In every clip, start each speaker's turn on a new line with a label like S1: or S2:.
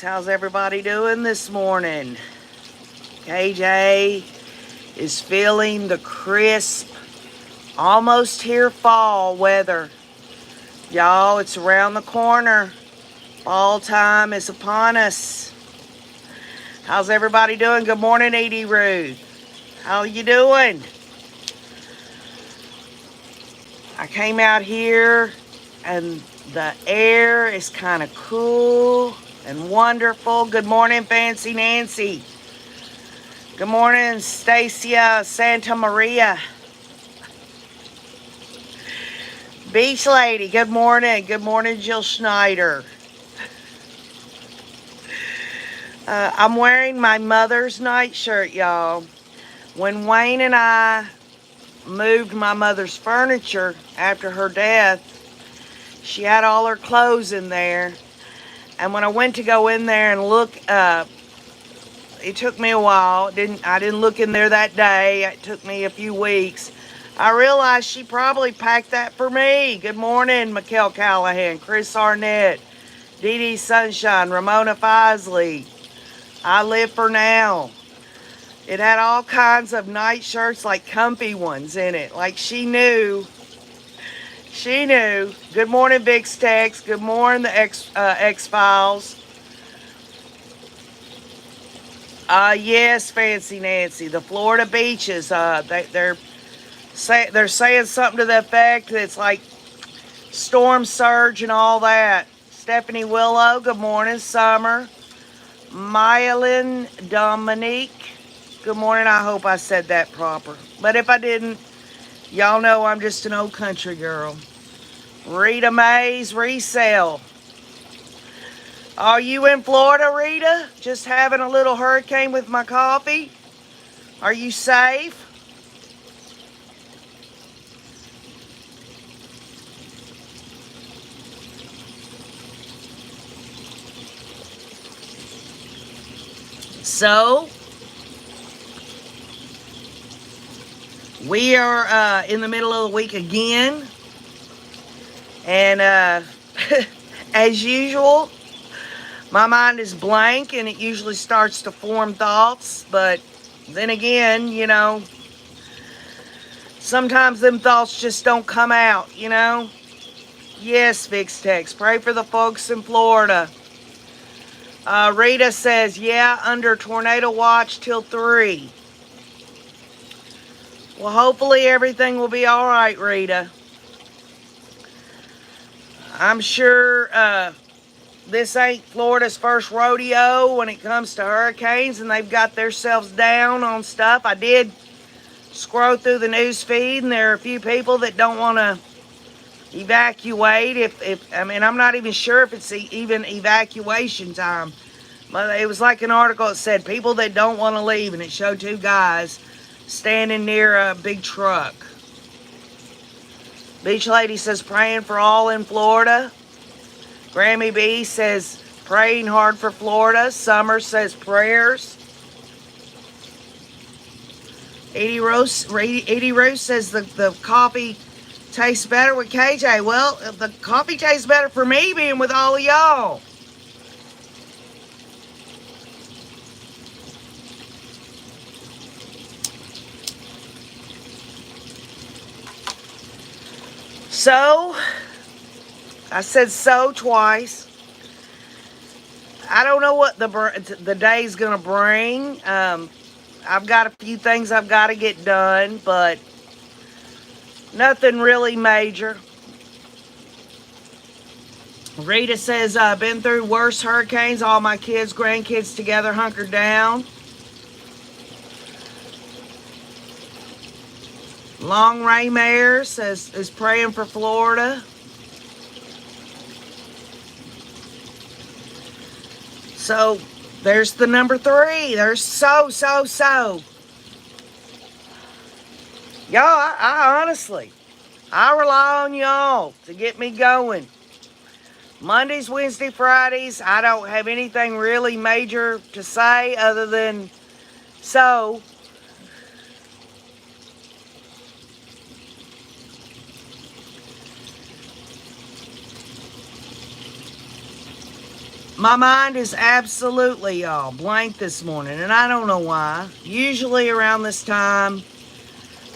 S1: How's everybody doing this morning? KJ is feeling the crisp, almost here fall weather. Y'all, it's around the corner. Fall time is upon us. How's everybody doing? Good morning, Edie Ruth. How you doing? I came out here and the air is kind of cool and wonderful. Good morning, Fancy Nancy. Good morning, Stacia Santa Maria. Beach Lady, good morning. Good morning, Jill Schneider. I'm wearing my mother's nightshirt, y'all. When Wayne and I moved my mother's furniture after her death, she had all her clothes in there. And when I went to go in there and look, it took me a while. I didn't look in there that day. It took me a few weeks. I realized she probably packed that for me. Good morning, Mikkel Callahan, Chris Arnett, Dee Dee Sunshine, Ramona Fisley. I Live for Now. It had all kinds of night shirts, like comfy ones in it. Like she knew. She knew. Good morning, Vix Tex. Good morning, the X-Files. Yes, Fancy Nancy. The Florida beaches, they're saying something to the effect that it's like storm surge and all that. Stephanie Willow, good morning. Summer. Myelin Dominique, good morning. I hope I said that proper. But if I didn't, y'all know I'm just an old country girl. Rita Mays Resale. Are you in Florida, Rita? Just having a little hurricane with my coffee? Are you safe? So, we are in the middle of the week again. And as usual, my mind is blank and it usually starts to form thoughts. But then again, sometimes them thoughts just don't come out, Yes, Vix Tex. Pray for the folks in Florida. Rita says, yeah, under tornado watch till 3. Well, hopefully everything will be all right, Rita. I'm sure this ain't Florida's first rodeo when it comes to hurricanes, and they've got themselves down on stuff. I did scroll through the news feed, and there are a few people that don't want to evacuate. I'm not even sure if it's even evacuation time. But it was like an article that said people that don't want to leave, and it showed 2 guys standing near a big truck. Beach Lady says praying for all in Florida. Grammy B says praying hard for Florida. Summer says prayers. Edie Rose says the coffee tastes better with KJ. Well, the coffee tastes better for me being with all of y'all. So, I said so twice. I don't know what the day's going to bring. I've got a few things I've got to get done, but nothing really major. Rita says, I've been through worse hurricanes. All my kids, grandkids together hunkered down. Long Ray Mayer says is praying for Florida. So there's the number 3. There's so. Y'all, I honestly, I rely on y'all to get me going. Mondays, Wednesday, Fridays, I don't have anything really major to say other than so. My mind is absolutely, y'all, blank this morning, and I don't know why. Usually around this time,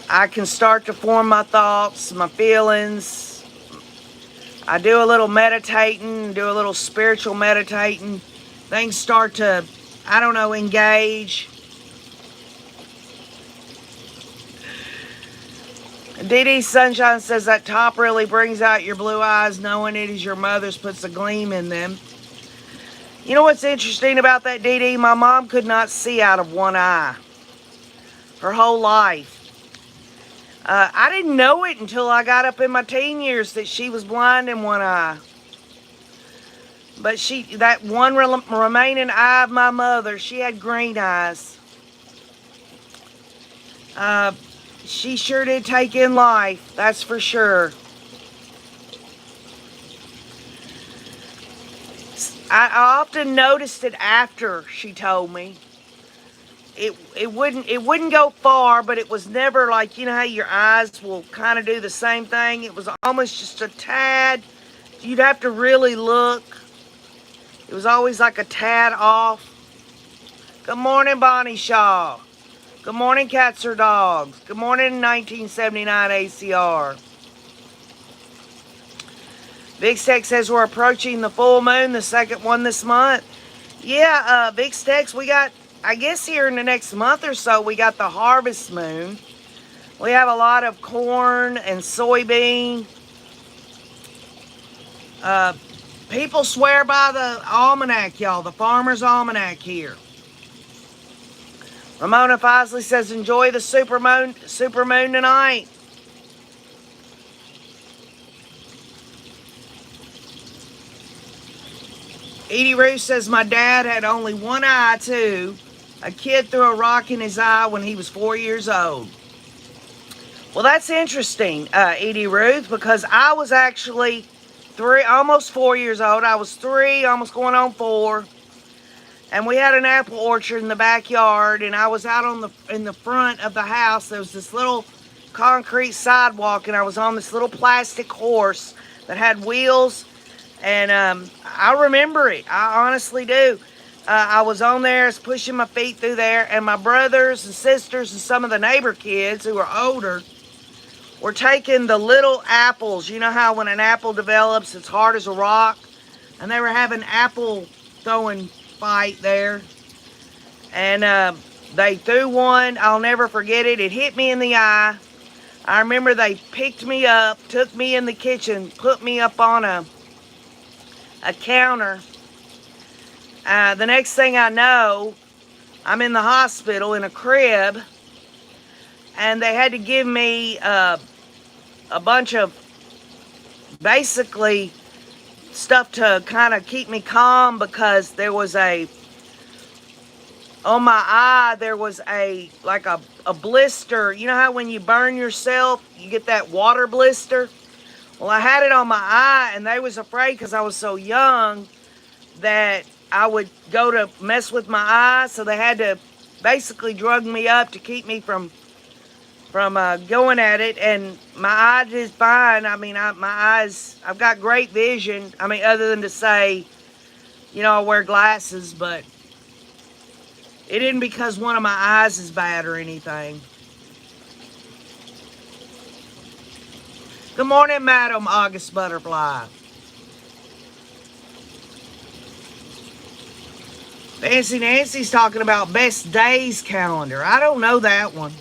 S1: I can start to form my thoughts, my feelings. I do a little meditating, do a little spiritual meditating. Things start to, I don't know, engage. Dee Dee Sunshine says that top really brings out your blue eyes. Knowing it is your mother's puts a gleam in them. You know what's interesting about that, Dee Dee? My mom could not see out of one eye her whole life. I didn't know it until I got up in my teen years that she was blind in one eye. But that one remaining eye of my mother, she had green eyes. She sure did take in life, that's for sure. I often noticed it after she told me. It wouldn't go far, but it was never like, you know how your eyes will kind of do the same thing. It was almost just a tad. You'd have to really look. It was always like a tad off. Good morning, Bonnie Shaw. Good morning, Cats or Dogs. Good morning, 1979 ACR. Big Steak says we're approaching the full moon, the second one this month. Yeah, Big Steaks, we got, I guess here in the next month or so, we got the harvest moon. We have a lot of corn and soybean. People swear by the almanac, y'all, the farmer's almanac here. Ramona Fisley says, enjoy the supermoon tonight. Edie Roos says, my dad had only one eye, too. A kid threw a rock in his eye when he was 4 years old. Well, that's interesting, Edie Ruth, because I was actually almost 4 years old. I was 3, almost going on 4. And we had an apple orchard in the backyard, and I was out in the front of the house. There was this little concrete sidewalk, and I was on this little plastic horse that had wheels. And I remember it. I honestly do. I was on there, pushing my feet through there, and my brothers and sisters and some of the neighbor kids who were older were taking the little apples. You know how when an apple develops, it's hard as a rock? And they were having apple throwing fight there. And they threw one. I'll never forget it. It hit me in the eye. I remember they picked me up, took me in the kitchen, put me up on a counter. The next thing I know, I'm in the hospital in a crib, and they had to give me a bunch of basically stuff to kind of keep me calm, because there was on my eye, there was like a blister. You know how when you burn yourself, you get that water blister? Well, I had it on my eye, and they was afraid because I was so young that I would go to mess with my eye, so they had to basically drug me up to keep me from going at it. And my eye is fine. I mean, my eyes, I've got great vision. I mean, other than to say, you know, I wear glasses, but it isn't because one of my eyes is bad or anything. Good morning, Madam August Butterfly. Fancy Nancy's talking about best days calendar. I don't know that one.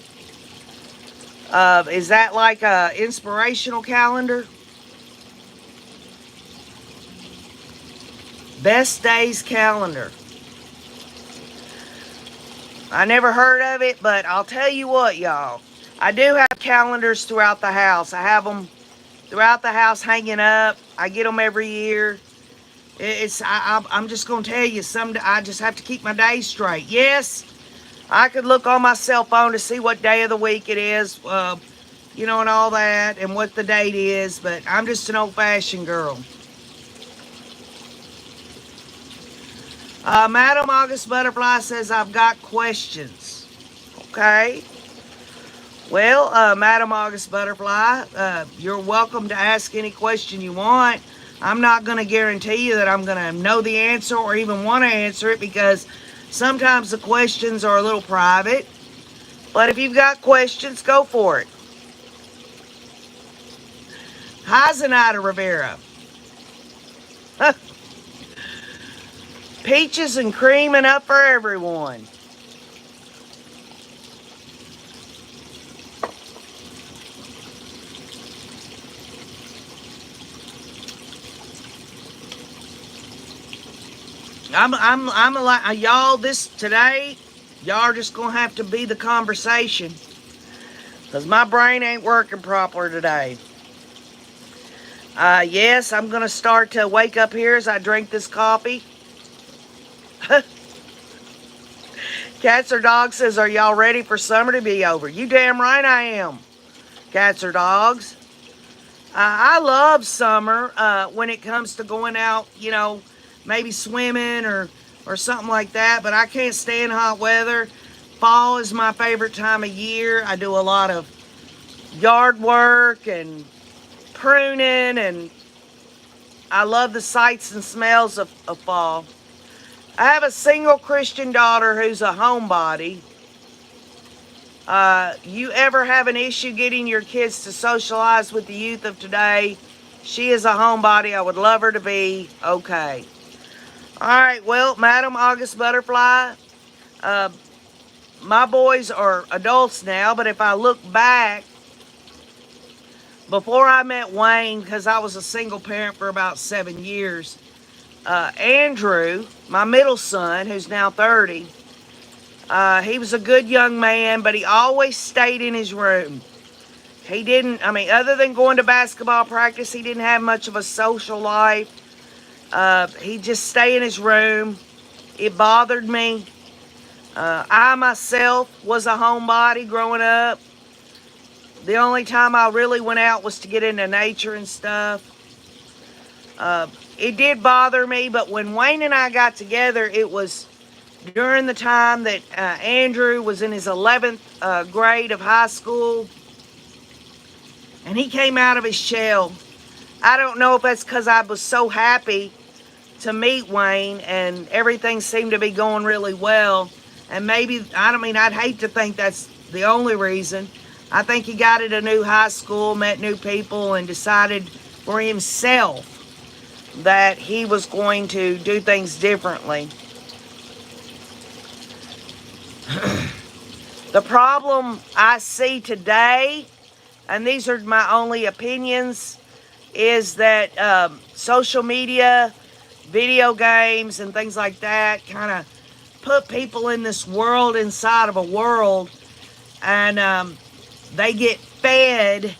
S1: Is that like a inspirational calendar? Best days calendar. I never heard of it, but I'll tell you what, y'all. I do have calendars throughout the house. I have them throughout the house hanging up. I get them every year. I'm just going to tell you, I just have to keep my days straight. Yes, I could look on my cell phone to see what day of the week it is, you know, and all that, and what the date is, but I'm just an old-fashioned girl. Madam August Butterfly says, I've got questions. Okay. Well, Madam August Butterfly, you're welcome to ask any question you want. I'm not going to guarantee you that I'm going to know the answer or even want to answer it, because sometimes the questions are a little private. But if you've got questions, go for it. Hi, Zenaida Rivera. Peaches and cream enough for everyone. I'm a lot, y'all. This today, y'all are just gonna have to be the conversation, cause my brain ain't working proper today. Yes, I'm gonna start to wake up here as I drink this coffee. Cats or dogs says, "Are y'all ready for summer to be over?" You damn right I am. Cats or dogs. I love summer when it comes to going out, maybe swimming or something like that, but I can't stand hot weather. Fall is my favorite time of year. I do a lot of yard work and pruning, and I love the sights and smells of fall. I have a single Christian daughter who's a homebody. You ever have an issue getting your kids to socialize with the youth of today? She is a homebody. I would love her to be okay. All right, well, Madam August Butterfly, my boys are adults now, but if I look back, before I met Wayne, because I was a single parent for about 7 years, Andrew, my middle son, who's now 30, he was a good young man, but he always stayed in his room. He didn't, other than going to basketball practice, he didn't have much of a social life. He'd just stay in his room. It bothered me. I myself was a homebody growing up. The only time I really went out was to get into nature and stuff. It did bother me, but when Wayne and I got together, it was during the time that Andrew was in his 11th grade of high school, and he came out of his shell. I don't know if that's because I was so happy to meet Wayne and everything seemed to be going really well, and maybe, I'd hate to think that's the only reason. I think he got at a new high school, met new people, and decided for himself that he was going to do things differently. The problem I see today, and these are my only opinions, is that social media, video games, and things like that kind of put people in this world inside of a world, and they get fed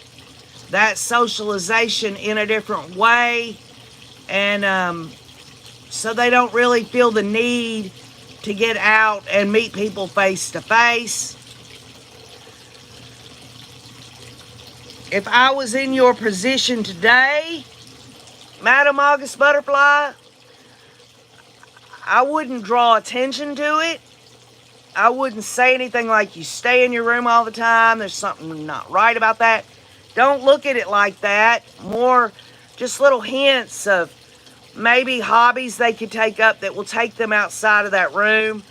S1: that socialization in a different way, and so they don't really feel the need to get out and meet people face to face. If I was in your position today, Madam August Butterfly, I wouldn't draw attention to it. I wouldn't say anything like, you stay in your room all the time, there's something not right about that. Don't look at it like that. More just little hints of maybe hobbies they could take up that will take them outside of that room,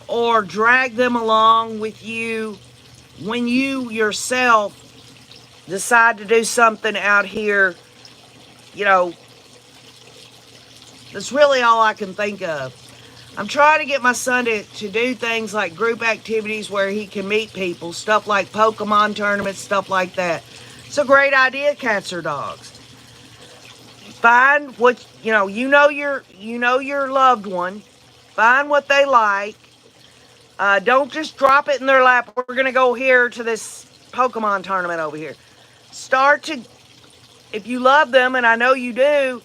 S1: or drag them along with you when you yourself decide to do something out here. That's really all I can think of. I'm trying to get my son to do things like group activities where he can meet people, stuff like Pokemon tournaments, stuff like that. It's a great idea, cats or dogs. Find what, you know your loved one. Find what they like. Don't just drop it in their lap. We're going to go here to this Pokemon tournament over here. If you love them, and I know you do,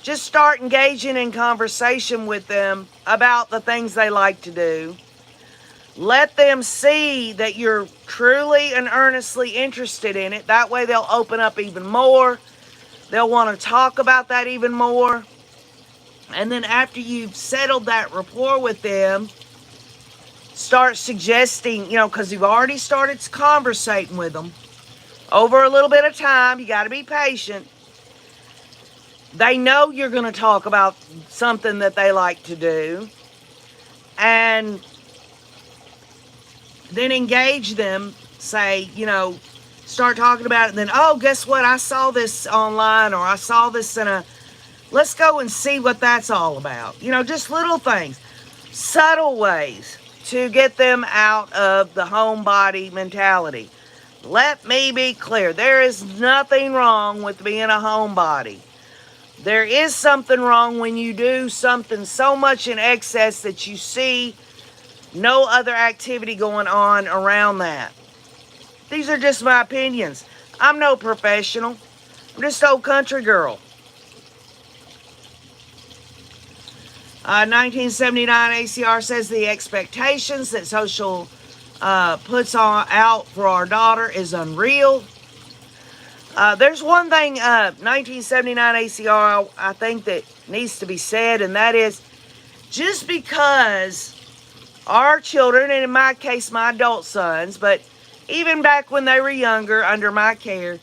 S1: just start engaging in conversation with them about the things they like to do. Let them see that you're truly and earnestly interested in it. That way they'll open up even more. They'll want to talk about that even more. And then after you've settled that rapport with them, start suggesting, because you've already started conversating with them over a little bit of time. You got to be patient. They know you're going to talk about something that they like to do, and then engage them, say, start talking about it, and then, oh, guess what? I saw this online, or I saw this in a, let's go and see what that's all about. Just little things, subtle ways to get them out of the homebody mentality. Let me be clear. There is nothing wrong with being a homebody. There is something wrong when you do something so much in excess that you see no other activity going on around that. These are just my opinions. I'm no professional. I'm just an old country girl. 1979 ACR says the expectations that social puts out for our daughter is unreal. There's one thing, 1979 ACR, I think that needs to be said, and that is, just because our children, and in my case, my adult sons, but even back when they were younger, under my care,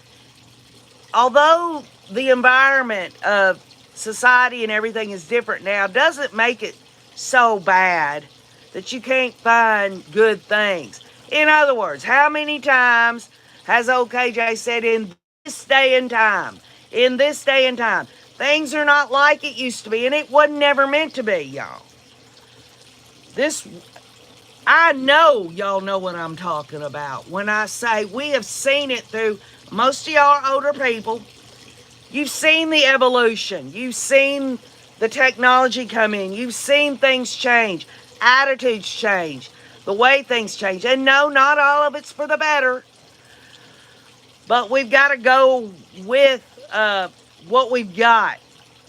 S1: although the environment of society and everything is different now, doesn't make it so bad that you can't find good things. In other words, how many times has old KJ said, in this day and time, things are not like it used to be, and it wasn't never meant to be, y'all. I know y'all know what I'm talking about when I say we have seen it through, most of y'all are older people. You've seen the evolution. You've seen the technology come in. You've seen things change. Attitudes change. The way things change. And no, not all of it's for the better. But we've got to go with what we've got.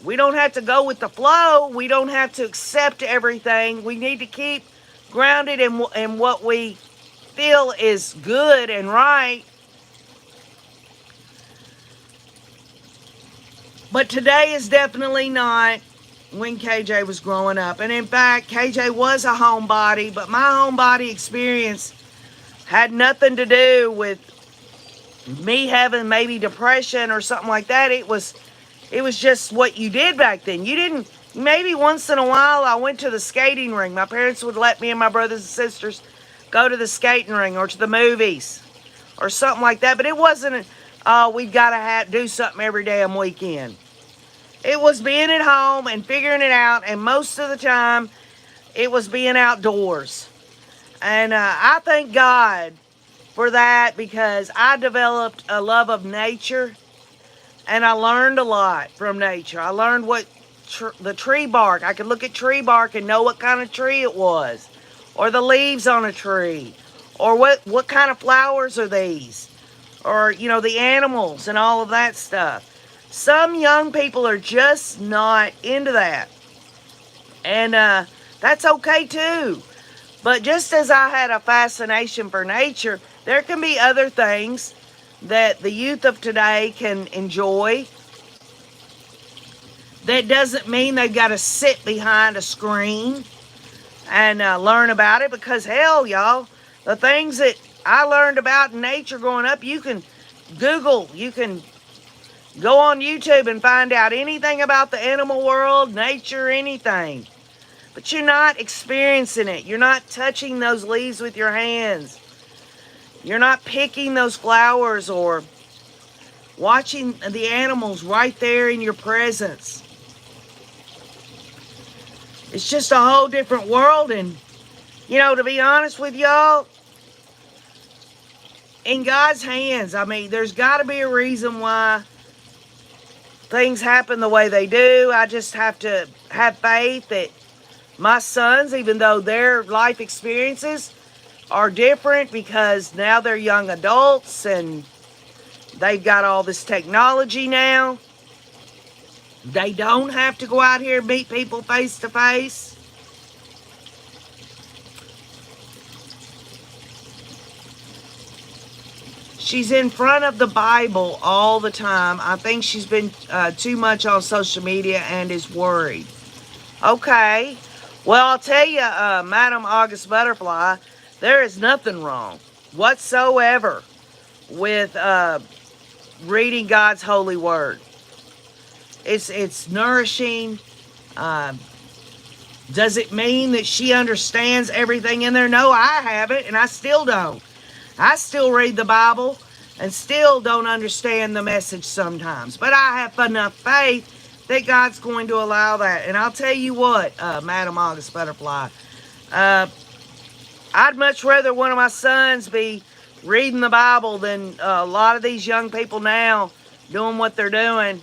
S1: We don't have to go with the flow. We don't have to accept everything. We need to keep grounded in what we feel is good and right. But today is definitely not when KJ was growing up. And in fact, KJ was a homebody, but my homebody experience had nothing to do with me having maybe depression or something like that. It was just what you did back then. You didn't, maybe once in a while I went to the skating ring. My parents would let me and my brothers and sisters go to the skating ring or to the movies or something like that. But it wasn't, we've got to do something every damn weekend. It was being at home and figuring it out, and most of the time, it was being outdoors. And I thank God for that, because I developed a love of nature, and I learned a lot from nature. I learned what the tree bark. I could look at tree bark and know what kind of tree it was, or the leaves on a tree, or what kind of flowers are these, or, the animals and all of that stuff. Some young people are just not into that. And that's okay too. But just as I had a fascination for nature, there can be other things that the youth of today can enjoy. That doesn't mean they've got to sit behind a screen and learn about it. Because hell, y'all, the things that I learned about in nature growing up, you can Google, you can go on YouTube and find out anything about the animal world, nature, anything. But you're not experiencing it. You're not touching those leaves with your hands. You're not picking those flowers or watching the animals right there in your presence. It's just a whole different world. And, to be honest with y'all, in God's hands, there's got to be a reason why things happen the way they do. I just have to have faith that my sons, even though their life experiences are different because now they're young adults and they've got all this technology now, they don't have to go out here and meet people face to face. She's in front of the Bible all the time. I think she's been too much on social media and is worried. Okay. Well, I'll tell you, Madam August Butterfly, there is nothing wrong whatsoever with reading God's holy word. It's nourishing. Uh, does it mean that she understands everything in there? No, I haven't, and I still don't. I still read the Bible and still don't understand the message sometimes. But I have enough faith that God's going to allow that. And I'll tell you what, Madam August Butterfly, uh, I'd much rather one of my sons be reading the Bible than a lot of these young people now doing what they're doing.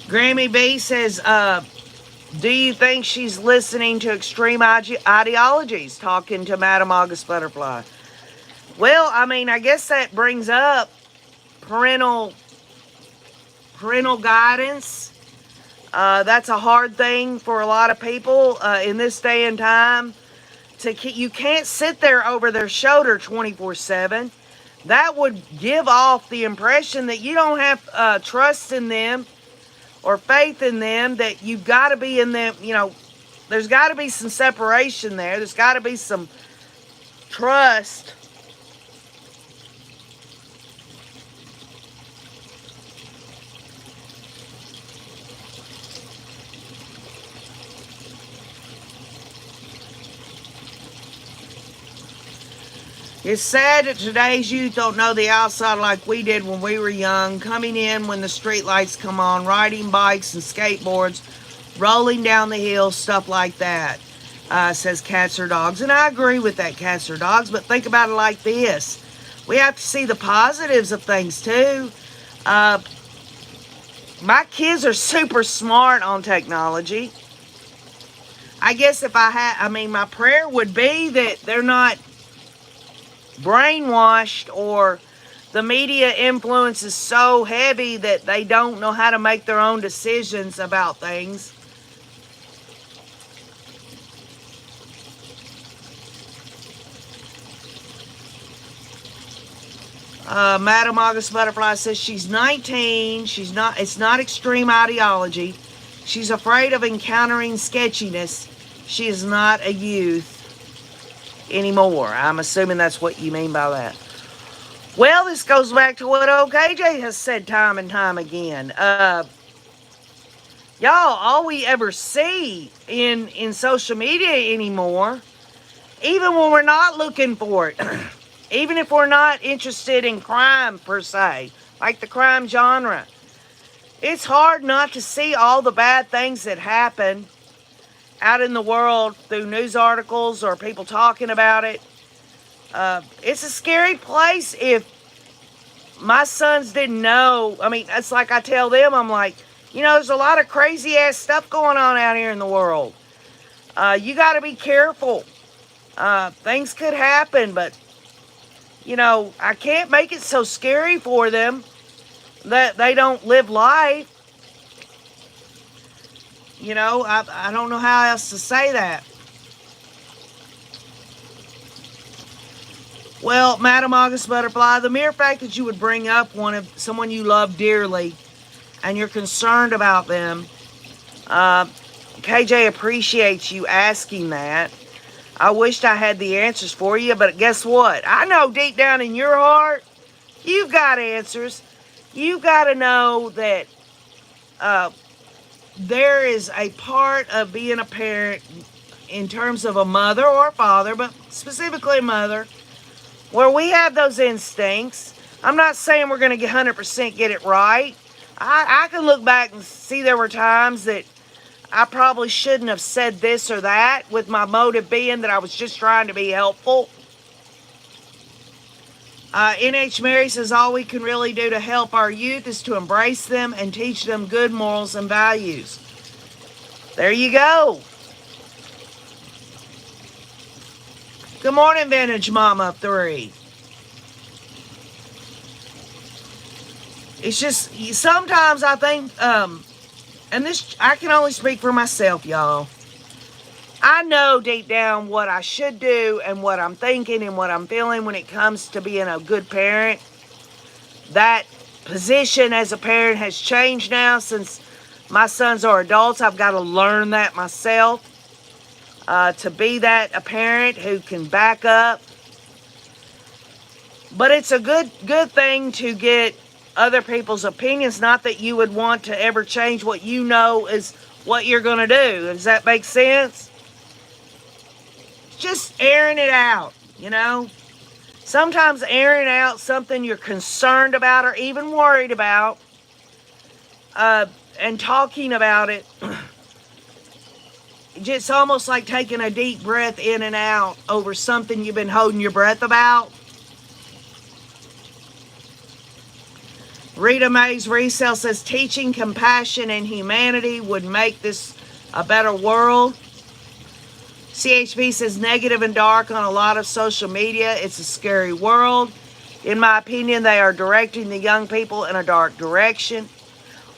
S1: Grammy B says, do you think she's listening to extreme ideologies, talking to Madam August Butterfly? Well, I mean, I guess that brings up parental guidance. That's a hard thing for a lot of people in this day and time. You can't sit there over their shoulder 24/7. That would give off the impression that you don't have trust in them or faith in them, that you've got to be in them, there's got to be some separation there. There's got to be some trust. It's sad that today's youth don't know the outside like we did when we were young, coming in when the street lights come on, riding bikes and skateboards, rolling down the hill, stuff like that, says Cats or Dogs. And I agree with that, Cats or Dogs, but think about it like this. We have to see the positives of things too. My kids are super smart on technology. I guess if my prayer would be that they're not brainwashed or the media influence is so heavy that they don't know how to make their own decisions about things. Madam August Butterfly says she's 19. It's not extreme ideology. She's afraid of encountering sketchiness. She is not a youth anymore. I'm assuming that's what you mean by that. Well, this goes back to what old KJ has said time and time again. Y'all, all we ever see in social media anymore, even when we're not looking for it, even if we're not interested in crime per se, like the crime genre, it's hard not to see all the bad things that happen out in the world through news articles or people talking about it. It's a scary place. If my sons didn't know, I mean, it's like I tell them, I'm like, there's a lot of crazy ass stuff going on out here in the world. You got to be careful. Things could happen, but I can't make it so scary for them that they don't live life. I don't know how else to say that. Well, Madam August Butterfly, the mere fact that you would bring up someone you love dearly and you're concerned about them, KJ appreciates you asking that. I wished I had the answers for you, but guess what? I know deep down in your heart, you've got answers. You've got to know that there is a part of being a parent in terms of a mother or a father, but specifically a mother, where we have those instincts. I'm not saying we're going to get 100% get it right. I can look back and see there were times that I probably shouldn't have said this or that, with my motive being that I was just trying to be helpful. NH Mary says all we can really do to help our youth is to embrace them and teach them good morals and values. There you go. Good morning, Vintage Mama 3. It's just, sometimes I think, and this, I can only speak for myself, y'all. I know deep down what I should do and what I'm thinking and what I'm feeling when it comes to being a good parent. That position as a parent has changed now since my sons are adults. I've got to learn that myself. to be a parent who can back up. But it's a good thing to get other people's opinions. Not that you would want to ever change what you know is what you're going to do. Does that make sense? Just airing it out, you know. Sometimes airing out something you're concerned about or even worried about, and talking about it, it's almost like taking a deep breath in and out over something you've been holding your breath about. Rita Mays Resell says teaching compassion and humanity would make this a better world. CHP says negative and dark on a lot of social media. It's a scary world. In my opinion, they are directing the young people in a dark direction.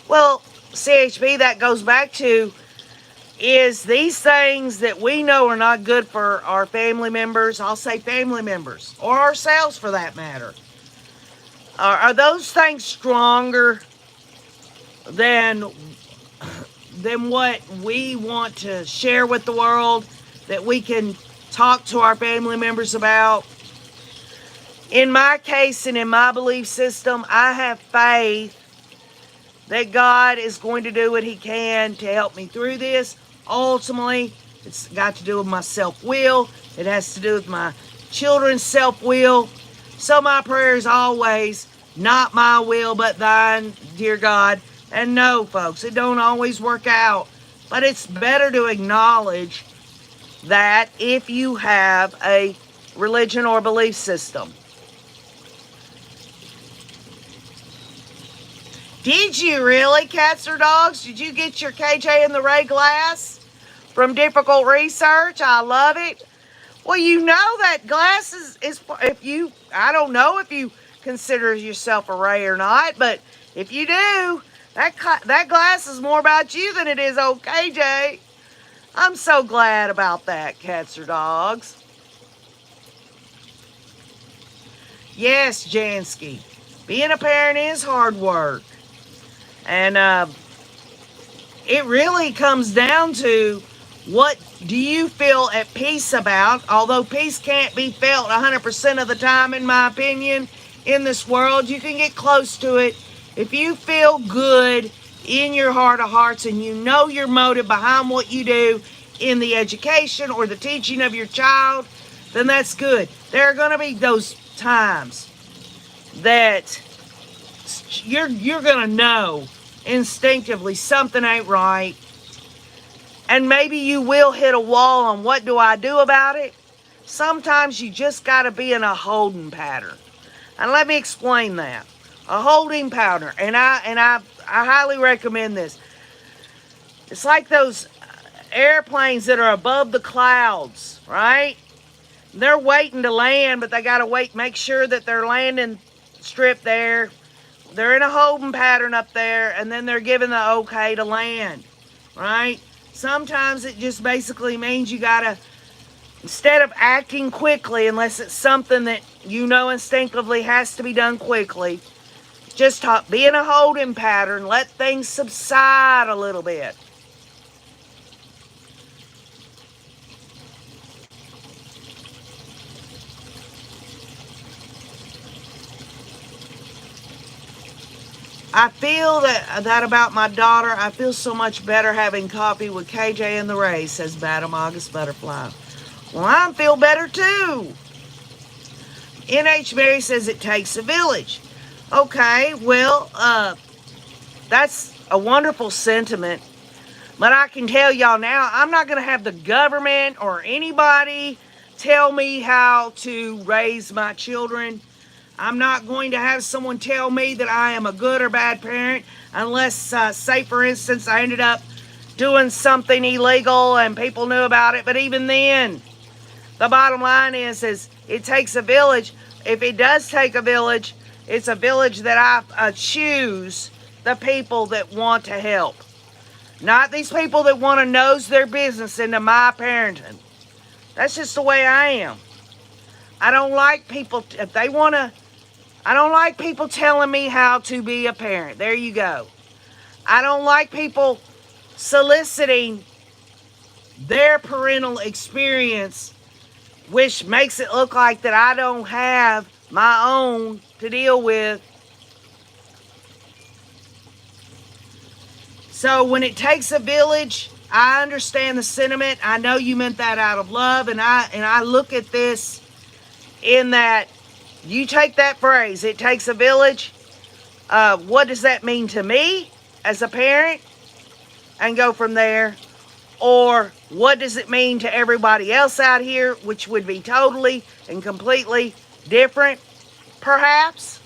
S1: Well, CHP, that goes back to is these things that we know are not good for our family members. I'll say family members, or ourselves for that matter. Are those things stronger than what we want to share with the world, that we can talk to our family members about? In my case and in my belief system, I have faith that God is going to do what He can to help me through this. Ultimately, it's got to do with my self-will. It has to do with my children's self-will. So my prayer is always, not my will, but thine, dear God. And no, folks, it don't always work out. But it's better to acknowledge that if you have a religion or belief system. Did you really, cats or dogs? Did you get your KJ and the Ray glass from Difficult Research? I love it. Well, you know that glass is if you, I don't know if you consider yourself a Ray or not, but if you do, that glass is more about you than it is old KJ. I'm so glad about that, cats or dogs. Yes, Jansky, being a parent is hard work. And it really comes down to what do you feel at peace about, although peace can't be felt 100% of the time, in my opinion, in this world. You can get close to it. If you feel good in your heart of hearts and you know your motive behind what you do in the education or the teaching of your child, then that's good. There are going to be those times that you're going to know instinctively something ain't right, and maybe you will hit a wall on what do I do about it. Sometimes you just got to be in a holding pattern, and let me explain that. A holding pattern, and I highly recommend this. It's like those airplanes that are above the clouds, right? They're waiting to land, but they got to make sure that their landing strip there, they're in a holding pattern up there, and then they're given the okay to land, right? Sometimes it just basically means you gotta, instead of acting quickly, unless it's something that you know instinctively has to be done quickly, just be in a holding pattern, let things subside a little bit. I feel that about my daughter. I feel so much better having coffee with KJ and the Ray, says Madam August Butterfly. Well, I feel better too. NH Mary says it takes a village. Okay, well, that's a wonderful sentiment. But I can tell y'all now, I'm not going to have the government or anybody tell me how to raise my children. I'm not going to have someone tell me that I am a good or bad parent unless, say, for instance, I ended up doing something illegal and people knew about it. But even then, the bottom line is it takes a village. If it does take a village, it's a village that I choose the people that want to help. Not these people that want to nose their business into my parenting. That's just the way I am. I don't like people, if they want to, I don't like people telling me how to be a parent. There you go. I don't like people soliciting their parental experience, which makes it look like that I don't have my own to deal with. So when it takes a village, I understand the sentiment. I know you meant that out of love, and I look at this in that you take that phrase, it takes a village. What does that mean to me as a parent? And go from there. Or what does it mean to everybody else out here, which would be totally and completely different, perhaps?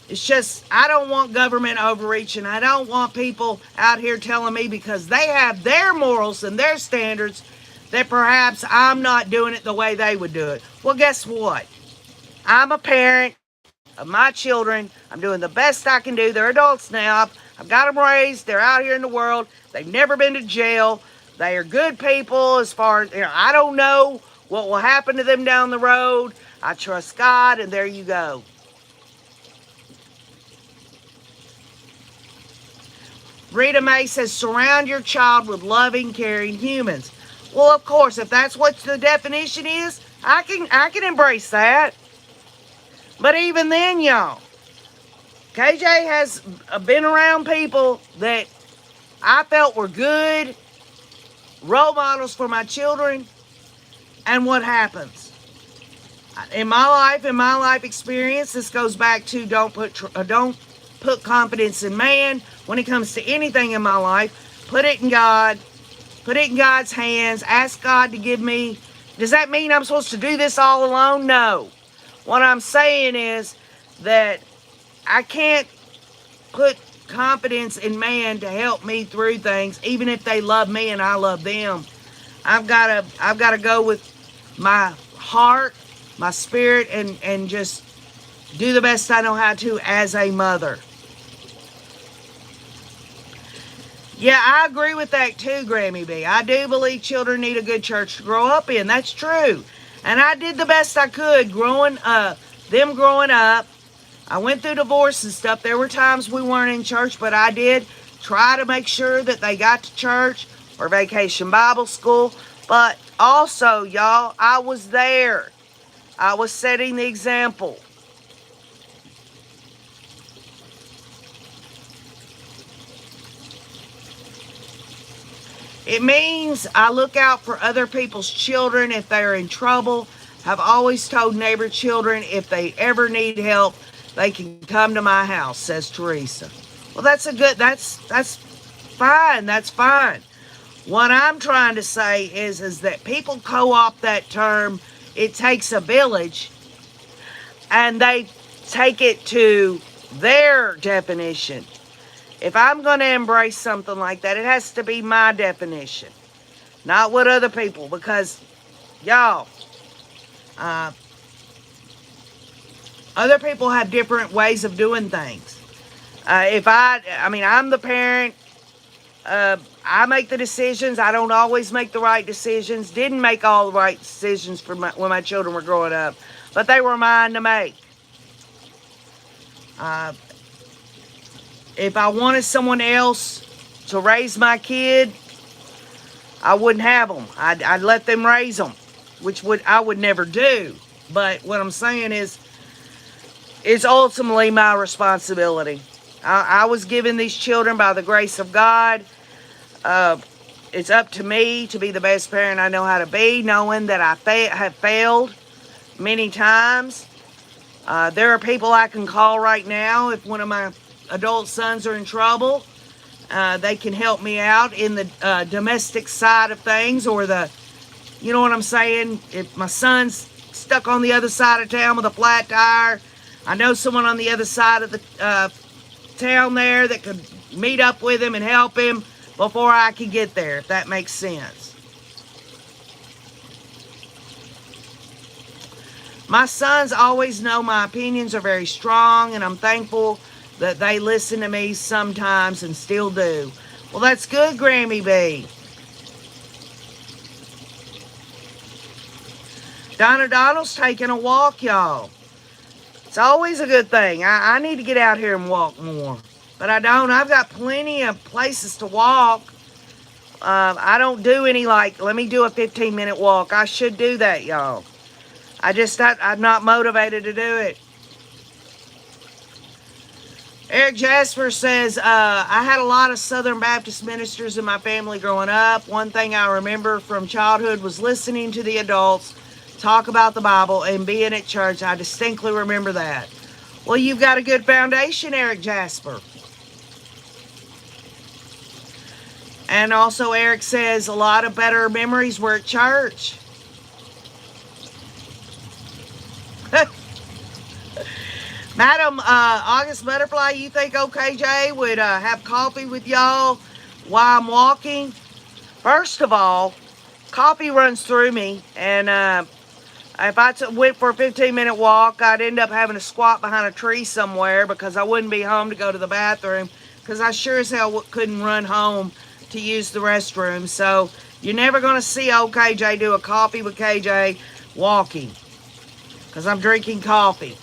S1: It's just, I don't want government overreach, and I don't want people out here telling me because they have their morals and their standards that perhaps I'm not doing it the way they would do it. Well, guess what? I'm a parent of my children. I'm doing the best I can do. They're adults now. I've got them raised. They're out here in the world. They've never been to jail. They are good people as far as, I don't know what will happen to them down the road. I trust God, and there you go. Rita Mae says, surround your child with loving, caring humans. Well, of course, if that's what the definition is, I can embrace that. But even then, y'all, KJ has been around people that I felt were good role models for my children. And what happens? In my life experience, this goes back to don't put confidence in man. When it comes to anything in my life, put it in God. Put it in God's hands. Ask God to give me. Does that mean I'm supposed to do this all alone? No. What I'm saying is that I can't put confidence in man to help me through things, even if they love me and I love them. I've got to go with my heart, my spirit, and just do the best I know how to as a mother. Yeah, I agree with that too, Grammy B. I do believe children need a good church to grow up in. That's true. And I did the best I could growing up. I went through divorce and stuff. There were times we weren't in church, but I did try to make sure that they got to church or vacation Bible school. But also, y'all, I was there. I was setting the example. It means I look out for other people's children if they're in trouble. I've always told neighbor children if they ever need help, they can come to my house, says Teresa. Well, that's fine. That's fine. What I'm trying to say is that people co-opt that term, it takes a village, and they take it to their definition. If I'm going to embrace something like that, it has to be my definition, not what other people, because, y'all, other people have different ways of doing things. I'm the parent. I make the decisions. I don't always make the right decisions. Didn't make all the right decisions when my children were growing up, but they were mine to make. If I wanted someone else to raise my kid, I wouldn't have them. I'd let them raise them, which I would never do. But what I'm saying is, it's ultimately my responsibility. I was given these children by the grace of God. It's up to me to be the best parent I know how to be, knowing that I have failed many times. There are people I can call right now if one of my adult sons are in trouble. They can help me out in the domestic side of things, or you know what I'm saying? If my son's stuck on the other side of town with a flat tire, I know someone on the other side of the town there that could meet up with him and help him before I could get there, if that makes sense. My sons always know my opinions are very strong, and I'm thankful that they listen to me sometimes and still do. Well, that's good, Grammy B. Donna Donald's taking a walk, y'all. It's always a good thing. I need to get out here and walk more. But I don't. I've got plenty of places to walk. I don't do any like, let me do a 15-minute walk. I should do that, y'all. I'm not motivated to do it. Eric Jasper says, I had a lot of Southern Baptist ministers in my family growing up. One thing I remember from childhood was listening to the adults talk about the Bible and being at church. I distinctly remember that. Well, you've got a good foundation, Eric Jasper. And also Eric says a lot of better memories were at church. Madam August Butterfly, you think OKJ would have coffee with y'all while I'm walking? First of all, coffee runs through me, and if I went for a 15-minute walk, I'd end up having to squat behind a tree somewhere because I wouldn't be home to go to the bathroom, because I sure as hell couldn't run home to use the restroom. So you're never going to see OKJ do a coffee with KJ walking, because I'm drinking coffee.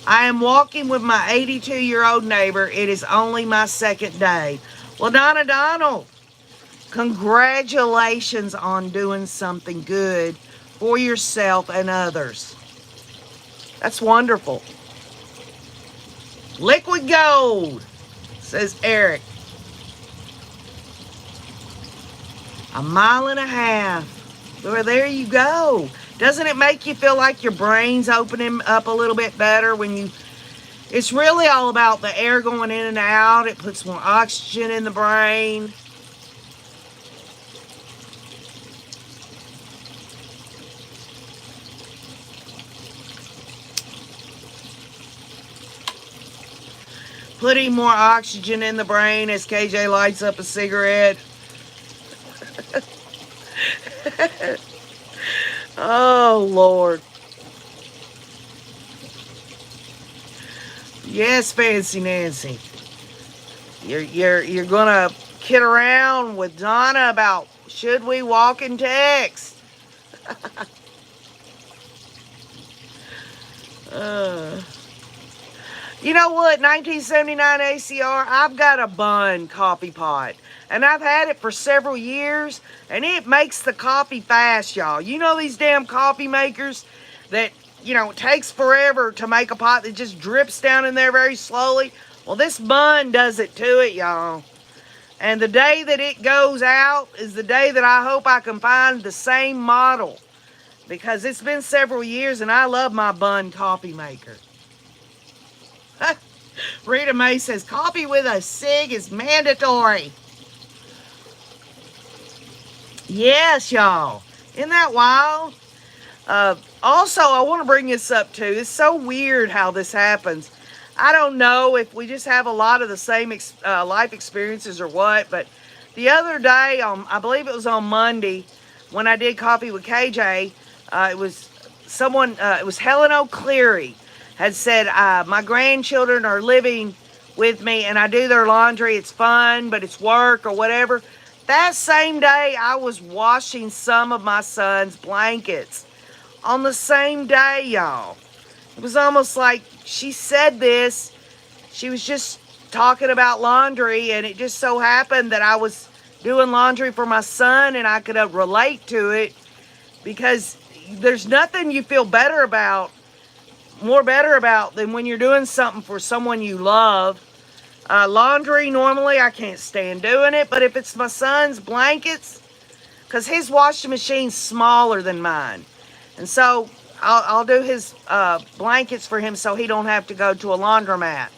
S1: I am walking with my 82-year-old neighbor. It is only my second day. Well, Donna Donald, congratulations on doing something good for yourself and others. That's wonderful. Liquid gold, says Eric. 1.5 miles. Well, there you go. Doesn't it make you feel like your brain's opening up a little bit better when you... It's really all about the air going in and out. It puts more oxygen in the brain. Putting more oxygen in the brain as KJ lights up a cigarette. Oh, Lord. Yes, Fancy Nancy. You're gonna kid around with Donna about should we walk and text? You know what? 1979 ACR, I've got a Bunn coffee pot. And I've had it for several years. And it makes the coffee fast, y'all. You know these damn coffee makers that, it takes forever to make a pot that just drips down in there very slowly? Well, this Bunn does it to it, y'all. And the day that it goes out is the day that I hope I can find the same model. Because it's been several years and I love my Bunn coffee maker. Rita May says, coffee with a cig is mandatory. Yes, y'all. Isn't that wild? Also, I want to bring this up too. It's so weird how this happens. I don't know if we just have a lot of the same life experiences or what, but the other day, I believe it was on Monday, when I did Coffee with KJ, it was Helen O'Cleary had said, my grandchildren are living with me and I do their laundry. It's fun, but it's work or whatever. That same day, I was washing some of my son's blankets. On the same day, y'all. It was almost like she said this. She was just talking about laundry, and it just so happened that I was doing laundry for my son, and I could relate to it, because there's nothing you feel more better about than when you're doing something for someone you love. Laundry, normally I can't stand doing it, but if it's my son's blankets, because his washing machine's smaller than mine, and so I'll do his blankets for him so he don't have to go to a laundromat.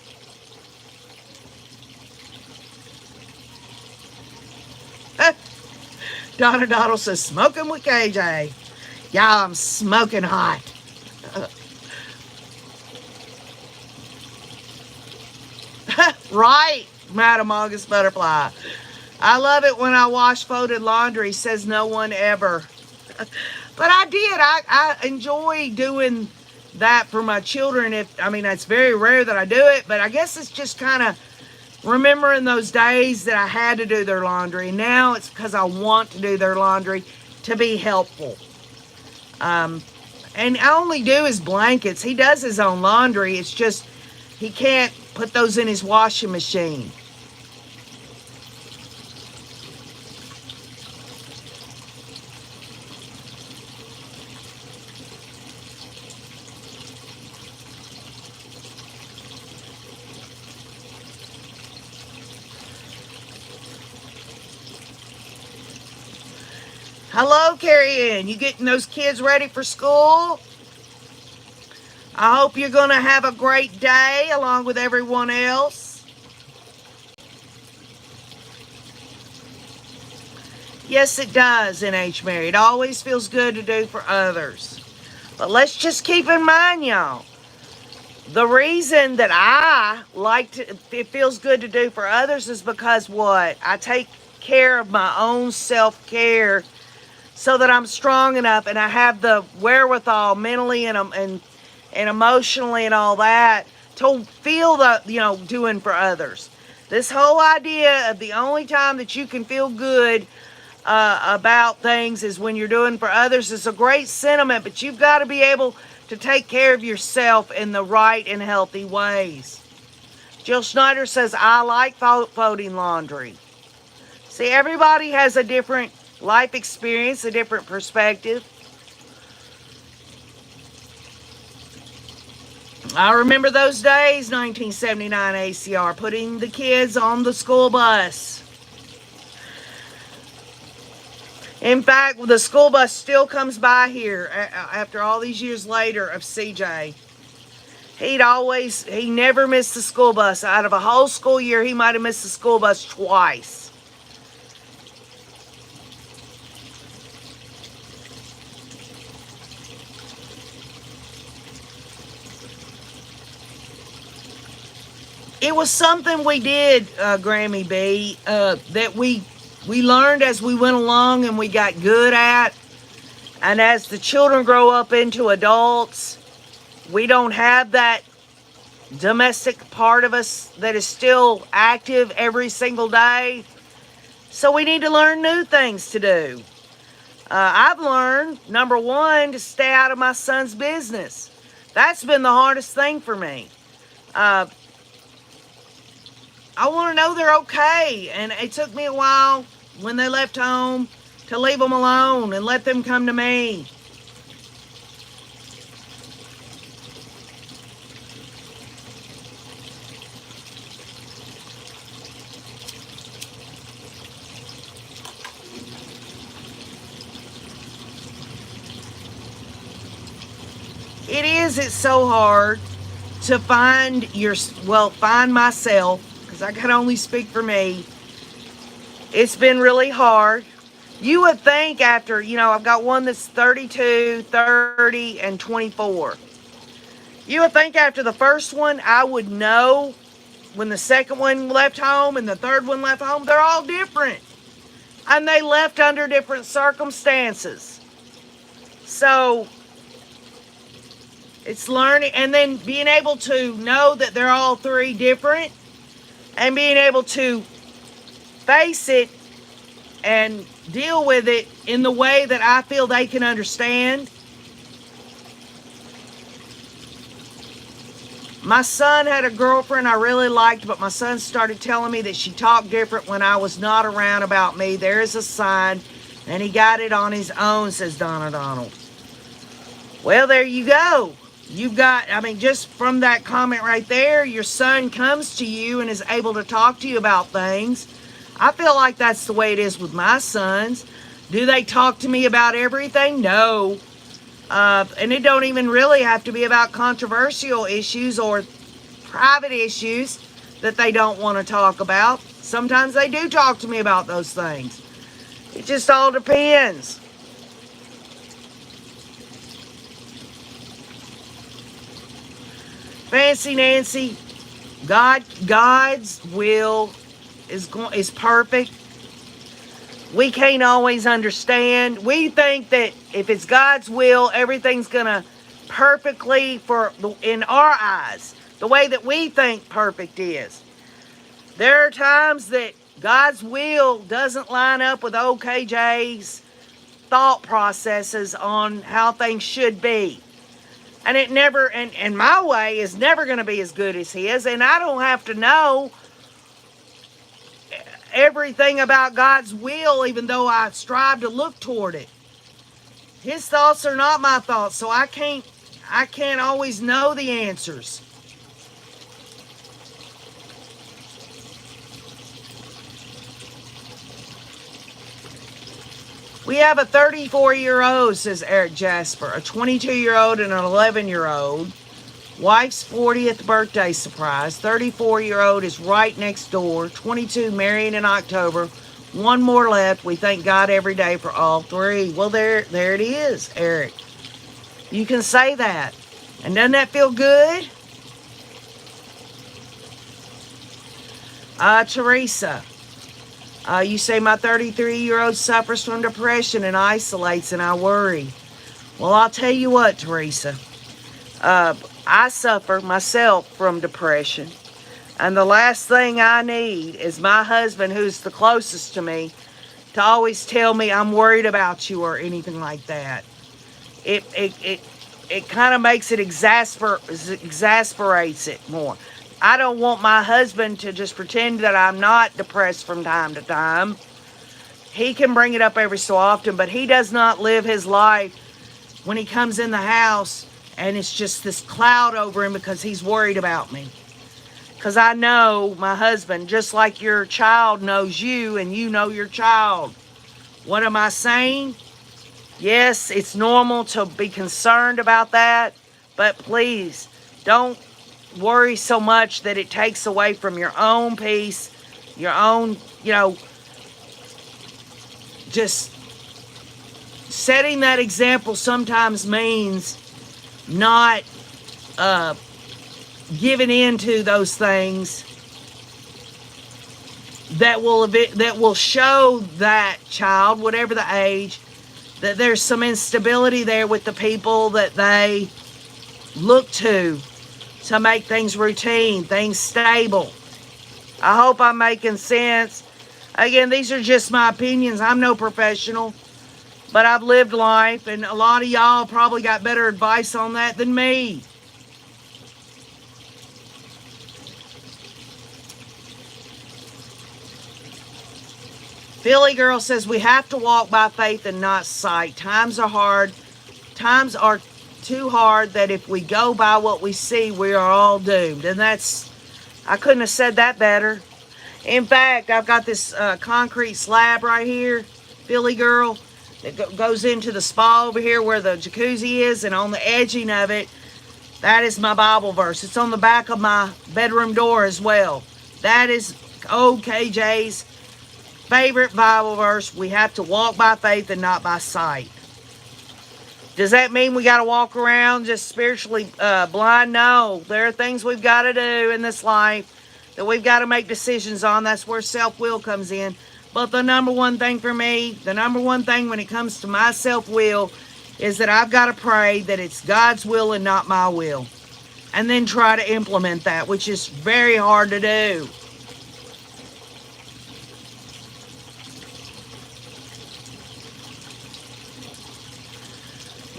S1: Donna Doddle says, smoking with KJ. Yeah, I'm smoking hot. Right, Madam August Butterfly. I love it when I wash folded laundry, says no one ever. But I did. I enjoy doing that for my children. It's very rare that I do it, but I guess it's just kind of remembering those days that I had to do their laundry. Now it's because I want to do their laundry to be helpful. And I only do his blankets. He does his own laundry. It's just he can't put those in his washing machine. Hello, Carrie Ann. You getting those kids ready for school? I hope you're going to have a great day along with everyone else. Yes, it does, NH Mary. It always feels good to do for others. But let's just keep in mind, y'all, the reason that it feels good to do for others is because what? I take care of my own self-care so that I'm strong enough and I have the wherewithal mentally and emotionally and all that to feel doing for others. This whole idea of the only time that you can feel good about things is when you're doing for others is a great sentiment, but you've got to be able to take care of yourself in the right and healthy ways. Jill Schneider says, I like folding laundry. See, everybody has a different life experience, a different perspective. I remember those days, 1979 ACR, putting the kids on the school bus. In fact, the school bus still comes by here after all these years later of CJ. He never missed the school bus. Out of a whole school year, he might have missed the school bus twice. It was something we did, Grammy B, that we learned as we went along and we got good at. And as the children grow up into adults, we don't have that domestic part of us that is still active every single day. So we need to learn new things to do. I've learned, number one, to stay out of my son's business. That's been the hardest thing for me. I want to know they're okay. And it took me a while when they left home to leave them alone and let them come to me. It's so hard to find myself, because I can only speak for me. It's been really hard. You would think after, I've got one that's 32, 30, and 24. You would think after the first one, I would know when the second one left home and the third one left home. They're all different. And they left under different circumstances. So it's learning, and then being able to know that they're all three different and being able to face it and deal with it in the way that I feel they can understand. My son had a girlfriend I really liked, but my son started telling me that she talked different when I was not around about me. There is a sign, and he got it on his own, says Donna Donald. Well, there you go. Just from that comment right there, your son comes to you and is able to talk to you about things. I feel like that's the way it is with my sons. Do they talk to me about everything? No. And it don't even really have to be about controversial issues or private issues that they don't want to talk about. Sometimes they do talk to me about those things. It just all depends. Fancy Nancy, God's will is perfect. We can't always understand. We think that if it's God's will, everything's gonna perfectly in our eyes, the way that we think perfect is. There are times that God's will doesn't line up with OKJ's thought processes on how things should be. And it never, and my way is never going to be as good as his. And I don't have to know everything about God's will, even though I strive to look toward it. His thoughts are not my thoughts, so I can't always know the answers. We have a 34-year-old, says Eric Jasper, a 22-year-old and an 11-year-old. Wife's 40th birthday surprise. 34-year-old is right next door. 22 marrying in October. One more left. We thank God every day for all three. Well, there it is, Eric. You can say that. And doesn't that feel good? Teresa. You say my 33-year-old suffers from depression and isolates, and I worry. Well, I'll tell you what, Teresa. I suffer myself from depression. And the last thing I need is my husband, who's the closest to me, to always tell me I'm worried about you or anything like that. It kind of makes it exasperates it more. I don't want my husband to just pretend that I'm not depressed from time to time. He can bring it up every so often, but he does not live his life when he comes in the house and it's just this cloud over him because he's worried about me. Because I know my husband, just like your child knows you and you know your child. What am I saying? Yes, it's normal to be concerned about that, but please don't worry so much that it takes away from your own peace, your own, just setting that example sometimes means not giving in to those things that will show that child, whatever the age, that there's some instability there with the people that they look to make things routine, things stable. I hope I'm making sense. Again, these are just my opinions. I'm no professional, but I've lived life, and a lot of y'all probably got better advice on that than me. Philly Girl says we have to walk by faith and not sight. Times are hard. Times are too hard that if we go by what we see, we are all doomed. And I couldn't have said that better. In fact, I've got this concrete slab right here, Philly Girl, that goes into the spa over here where the jacuzzi is, and on the edging of it, that is my Bible verse. It's on the back of my bedroom door as well. That is old KJ's favorite Bible verse. We have to walk by faith and not by sight. Does that mean we got to walk around just spiritually blind? No. There are things we've got to do in this life that we've got to make decisions on. That's where self-will comes in. But the number one thing for me, the number one thing when it comes to my self-will is that I've got to pray that it's God's will and not my will. And then try to implement that, which is very hard to do.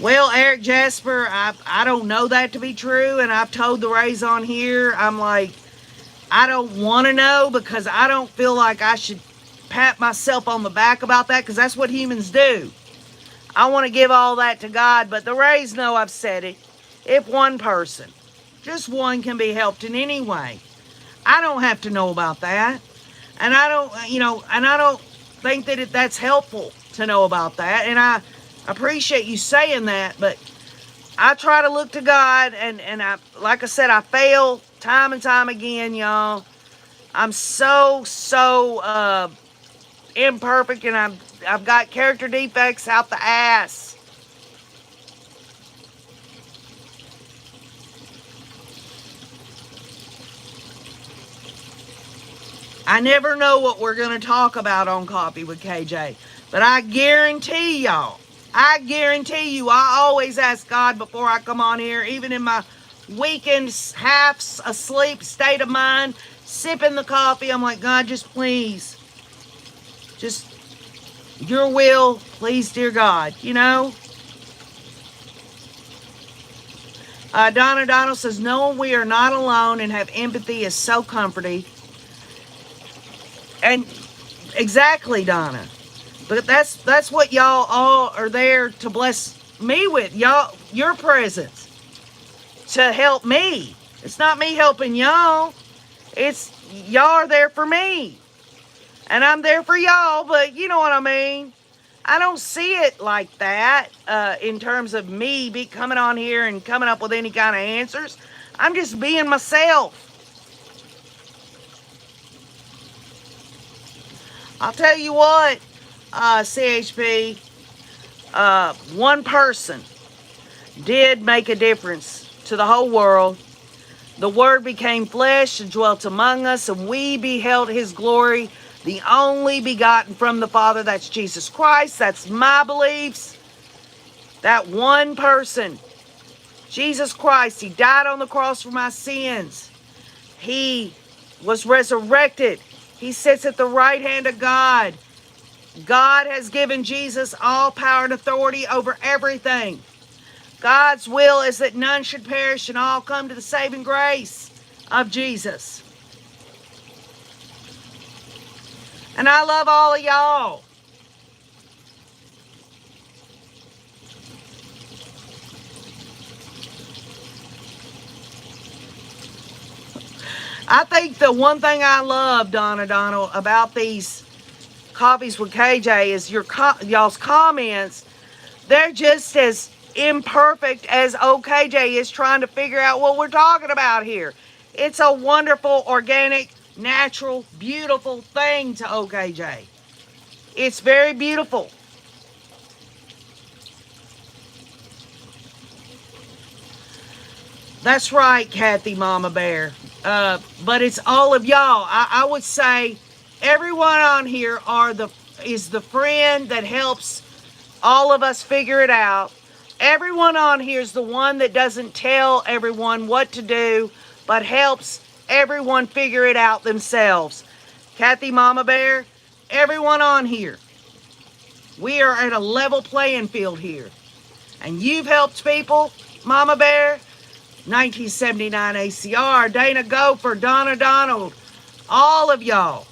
S1: Well, Eric Jasper, I don't know that to be true, and I've told the Rays on here, I'm like, I don't want to know because I don't feel like I should pat myself on the back about that because that's what humans do. I want to give all that to God, but the Rays know I've said it. If one person, just one, can be helped in any way, I don't have to know about that. And I don't think that that's helpful to know about that. And I appreciate you saying that, but I try to look to God, and like I said, I fail time and time again, y'all. I'm so imperfect, and I've got character defects out the ass. I never know what we're going to talk about on Coffee with KJ, but I guarantee y'all, I always ask God before I come on here, even in my weakened, half asleep state of mind, sipping the coffee. I'm like, God, just please, just your will, please, dear God, Donna Donald says, knowing we are not alone and have empathy is so comforting. And exactly, Donna. But that's what y'all all are there to bless me with. Y'all, your presence to help me. It's not me helping y'all. It's y'all are there for me. And I'm there for y'all, but you know what I mean. I don't see it like that in terms of me coming on here and coming up with any kind of answers. I'm just being myself. I'll tell you what, CHP, one person did make a difference to the whole world. The Word became flesh and dwelt among us, and we beheld His glory, the only begotten from the Father. That's Jesus Christ. That's my beliefs. That one person, Jesus Christ, He died on the cross for my sins. He was resurrected. He sits at the right hand of God. God has given Jesus all power and authority over everything. God's will is that none should perish and all come to the saving grace of Jesus. And I love all of y'all. I think the one thing I love, Donna Donald, about these Coffees with KJ is y'all's comments. They're just as imperfect as OKJ is trying to figure out what we're talking about here. It's a wonderful, organic, natural, beautiful thing to OKJ. It's very beautiful. That's right, Kathy Mama Bear. But it's all of y'all. I would say everyone on here is the friend that helps all of us figure it out. Everyone on here is the one that doesn't tell everyone what to do, but helps everyone figure it out themselves. Kathy Mama Bear, everyone on here, we are at a level playing field here. And you've helped people, Mama Bear, 1979 ACR, Dana Gopher, Donna Donald, all of y'all,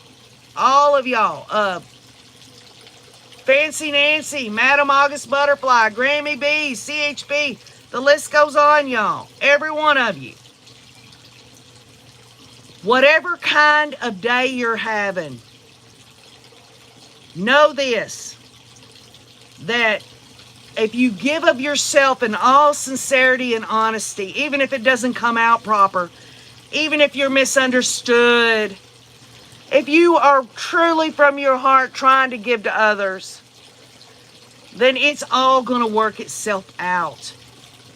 S1: Fancy Nancy, Madam August Butterfly, Grammy B, CHB, the list goes on, y'all. Every one of you. Whatever kind of day you're having, know this, that if you give of yourself in all sincerity and honesty, even if it doesn't come out proper, even if you're misunderstood, if you are truly from your heart trying to give to others, then it's all going to work itself out.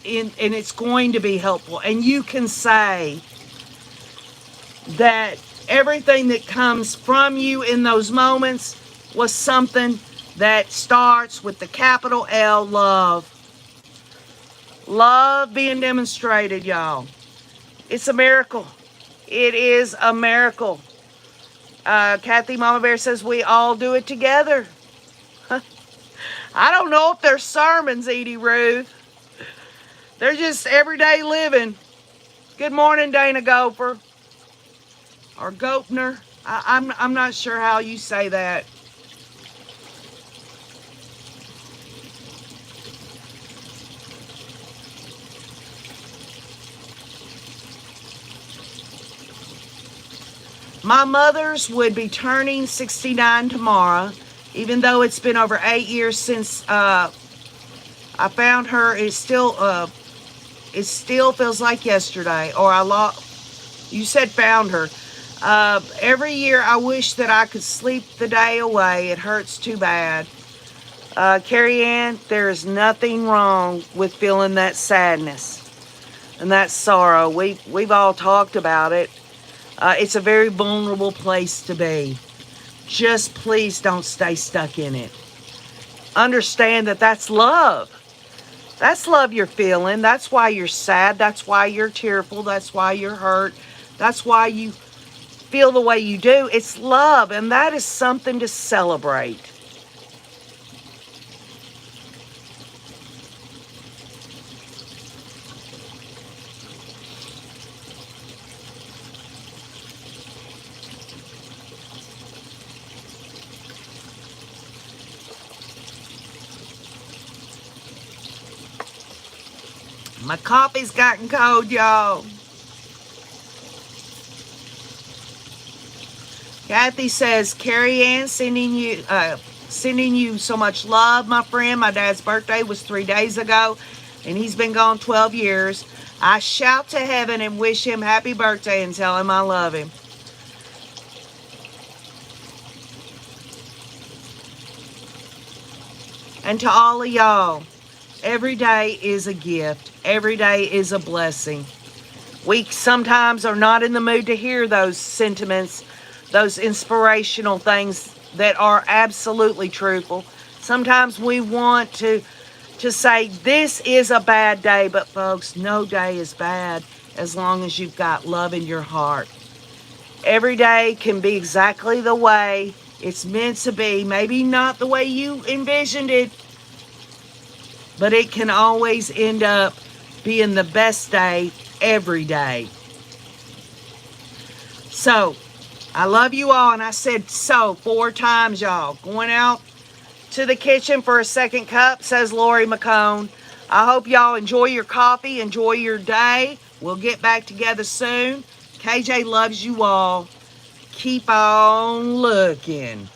S1: And it's going to be helpful. And you can say that everything that comes from you in those moments was something that starts with the capital L, love. Love being demonstrated, y'all. It's a miracle. It is a miracle. Kathy Mama Bear says we all do it together. I don't know if they're sermons, Edie Ruth. They're just everyday living. Good morning, Dana Gopher. Or Gopner. I'm not sure how you say that. My mother's would be turning 69 tomorrow, even though it's been over 8 years since I found her. It still feels like yesterday. Or you said found her. Every year I wish that I could sleep the day away. It hurts too bad. Carrie Ann, there is nothing wrong with feeling that sadness and that sorrow. We've all talked about it. It's a very vulnerable place to be. Just please don't stay stuck in it. Understand that that's love. That's love you're feeling. That's why you're sad. That's why you're tearful. That's why you're hurt. That's why you feel the way you do. It's love, and that is something to celebrate. My coffee's gotten cold, y'all. Kathy says, Carrie Ann, sending you so much love, my friend. My dad's birthday was 3 days ago, and he's been gone 12 years. I shout to heaven and wish him happy birthday and tell him I love him. And to all of y'all, every day is a gift. Every day is a blessing. We sometimes are not in the mood to hear those sentiments, those inspirational things that are absolutely truthful. Sometimes we want to say this is a bad day, but folks, no day is bad as long as you've got love in your heart. Every day can be exactly the way it's meant to be. Maybe not the way you envisioned it, but it can always end up being the best day every day. So, I love you all, and I said so 4 times, y'all. Going out to the kitchen for a second cup, says Lori McCone. I hope y'all enjoy your coffee, enjoy your day. We'll get back together soon. KJ loves you all. Keep on looking.